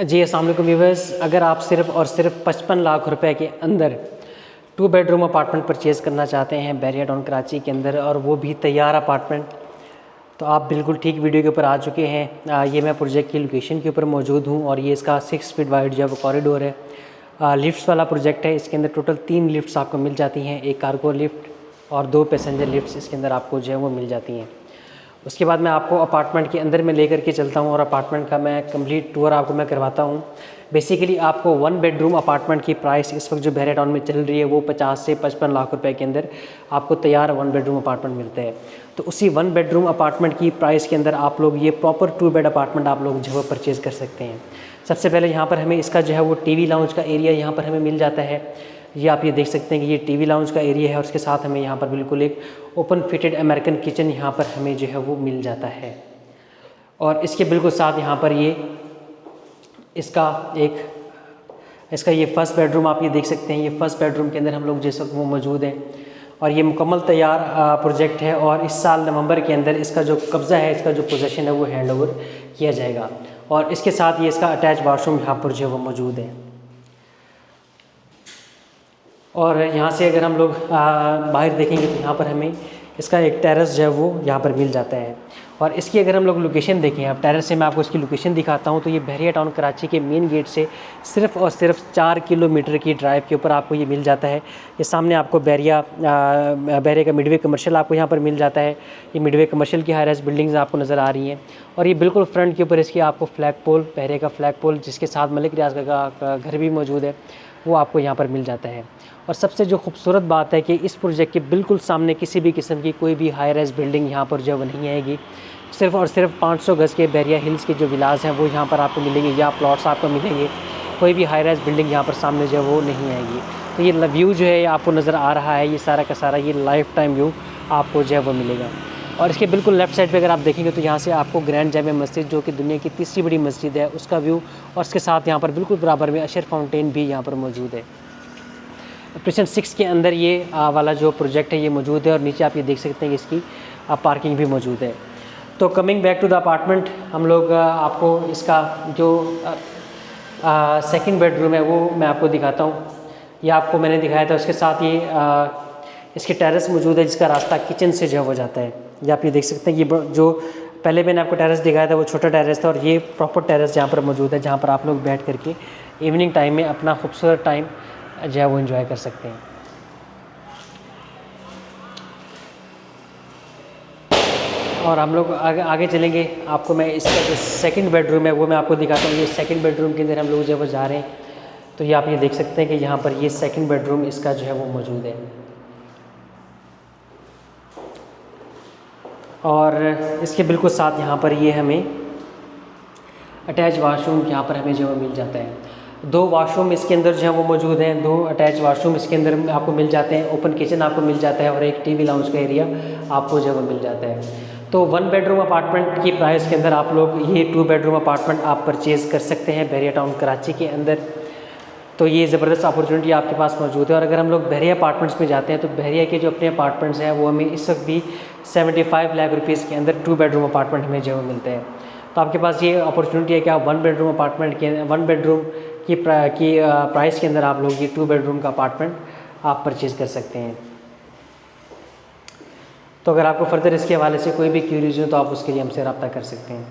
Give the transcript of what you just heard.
जी अस्सलाम वालेकुम व्यूअर्स, अगर आप सिर्फ़ और सिर्फ 55 लाख रुपए के अंदर 2 बेडरूम अपार्टमेंट परचेज़ करना चाहते हैं बैरिया टाउन कराची के अंदर, और वो भी तैयार अपार्टमेंट, तो आप बिल्कुल ठीक वीडियो के ऊपर आ चुके हैं। ये मैं प्रोजेक्ट की लोकेशन के ऊपर मौजूद हूँ और ये इसका 6 फीट वाइड जो है वो कॉरिडोर है। लिफ्ट्स वाला प्रोजेक्ट है। इसके अंदर टोटल 3 लिफ्ट्स आपको मिल जाती हैं, एक कार्गो लिफ्ट और 2 पैसेंजर लिफ्ट्स इसके अंदर आपको जो है वो मिल जाती हैं। उसके बाद मैं आपको अपार्टमेंट के अंदर में लेकर के चलता हूँ और अपार्टमेंट का मैं कंप्लीट टूर आपको मैं करवाता हूँ। बेसिकली आपको 1 बेडरूम अपार्टमेंट की प्राइस इस वक्त जो बैरिया टाउन में चल रही है वो 50 से 55 लाख रुपए के अंदर आपको तैयार 1 बेडरूम अपार्टमेंट मिलते हैं। तो उसी 1 बेडरूम अपार्टमेंट की प्राइस के अंदर आप लोग ये प्रॉपर 2 बेड अपार्टमेंट आप लोग जो है परचेज़ कर सकते हैं। सबसे पहले यहाँ पर हमें इसका जो है वो टीवी लाउंज का एरिया यहाँ पर हमें मिल जाता है। ये आप ये देख सकते हैं कि ये टीवी लाउंज का एरिया है और उसके साथ हमें यहाँ पर बिल्कुल एक ओपन फिटेड अमेरिकन किचन यहाँ पर हमें जो है वो मिल जाता है। और इसके बिल्कुल साथ यहाँ पर ये इसका ये फर्स्ट बेडरूम आप ये देख सकते हैं। ये फर्स्ट बेडरूम के अंदर हम लोग जिस वक्त वो मौजूद हैं और ये मुकम्मल तैयार प्रोजेक्ट है और इस साल नवंबर के अंदर इसका जो कब्ज़ा है, इसका जो पोजेसन है वो हैंड ओवर किया जाएगा। और इसके साथ ये इसका अटैच वाशरूम यहाँ पर जो है वो मौजूद है। और यहाँ से अगर हम लोग बाहर देखेंगे तो यहाँ पर हमें इसका एक टेरेस जो है वो यहाँ पर मिल जाता है। और इसकी अगर हम लोग लोकेशन देखें, अब टेरेस से मैं आपको इसकी लोकेशन दिखाता हूँ, तो ये बैरिया टाउन कराची के मेन गेट से सिर्फ़ और सिर्फ 4 किलोमीटर की ड्राइव के ऊपर आपको ये मिल जाता है। ये सामने आपको बैरिया का मिडवे कमर्शियल आपको यहाँ पर मिल जाता है। ये मिडवे कमर्शियल की हाई राइज बिल्डिंग्स आपको नज़र आ रही हैं और ये बिल्कुल फ्रंट के ऊपर इसकी आपको फ्लैग पोल, बैरिया का फ्लैग पोल जिसके साथ मलिक रियाज का घर भी मौजूद है, वो आपको यहाँ पर मिल जाता है। और सबसे जो खूबसूरत बात है कि इस प्रोजेक्ट के बिल्कुल सामने किसी भी किस्म की कोई भी हाई राइज बिल्डिंग यहाँ पर जो है नहीं आएगी। सिर्फ़ और सिर्फ 500 गज़ के बैरिया हिल्स के जो विलास हैं वो यहाँ पर आपको मिलेंगे या प्लॉट्स आपको मिलेंगे। कोई भी हाई राइज बिल्डिंग यहाँ पर सामने जो है वो नहीं आएगी। तो ये व्यू जो है आपको नज़र आ रहा है, ये सारा का सारा ये लाइफ टाइम व्यू आपको जो है वो मिलेगा। और इसके बिल्कुल लेफ़्ट साइड पे अगर आप देखेंगे तो यहाँ से आपको ग्रैंड जामे मस्जिद जो कि दुनिया की तीसरी बड़ी मस्जिद है उसका व्यू, और इसके साथ यहाँ पर बिल्कुल बराबर में अशर फाउंटेन भी यहाँ पर मौजूद है। प्रेसिडेंट 6 के अंदर ये वाला जो प्रोजेक्ट है ये मौजूद है और नीचे आप ये देख सकते हैं कि इसकी पार्किंग भी मौजूद है। तो coming back to the apartment, हम लोग आपको इसका जो सेकंड बेडरूम है वो मैं आपको दिखाता हूँ। ये आपको मैंने दिखाया था, उसके साथ ये इसकी टेरेस मौजूद है जिसका रास्ता किचन से जो हो जाता है। ये आप ये देख सकते हैं, ये जो पहले मैंने आपको टेरेस दिखाया था वो छोटा टेरेस था और ये प्रॉपर टेरेस जहाँ पर मौजूद है, जहाँ पर आप लोग बैठ करके इवनिंग टाइम में अपना खूबसूरत टाइम जो है वो एंजॉय कर सकते हैं। और हम लोग आगे चलेंगे, आपको मैं इसका जो सेकंड बेडरूम है वो मैं आपको दिखाता हूँ। ये सेकंड बेडरूम के अंदर हम लोग जो है वो जा रहे हैं, तो ये आप ये देख सकते हैं कि यहाँ पर ये सेकंड बेडरूम इसका जो है वो मौजूद है। और इसके बिल्कुल साथ यहाँ पर ये हमें अटैच वाशरूम यहाँ पर हमें जो है मिल जाता है। 2 वाशरूम इसके अंदर जो है वो मौजूद हैं, 2 अटैच वाशरूम इसके अंदर आपको मिल जाते हैं। ओपन किचन आपको मिल जाता है और एक टीवी लाउंज का एरिया आपको जो है वो मिल जाता है। तो 1 बेडरूम अपार्टमेंट की प्राइस के अंदर आप लोग ये 2 बेडरूम अपार्टमेंट आप परचेज़ कर सकते हैं बैरिया टाउन कराची के अंदर। तो ये ज़बरदस्त अपॉर्चुनिटी आपके पास मौजूद है। और अगर हम लोग बैरिया अपार्टमेंट्स में जाते हैं तो बैरिया के जो अपने अपार्टमेंट्स हैं वो हमें इस वक्त भी 75 लाख रुपीज़ के अंदर 2 बेडरूम अपार्टमेंट हमें जो मिलते हैं। तो आपके पास ये अपॉर्चुनिटी है कि आप 1 बेडरूम अपार्टमेंट के 1 बेडरूम की प्राइस के अंदर आप लोग ये 2 बेडरूम का अपार्टमेंट आप परचेज़ कर सकते हैं। तो अगर आपको फर्दर इसके हवाले से कोई भी क्यूरीज हो तो आप उसके लिए हमसे रब्ता कर सकते हैं।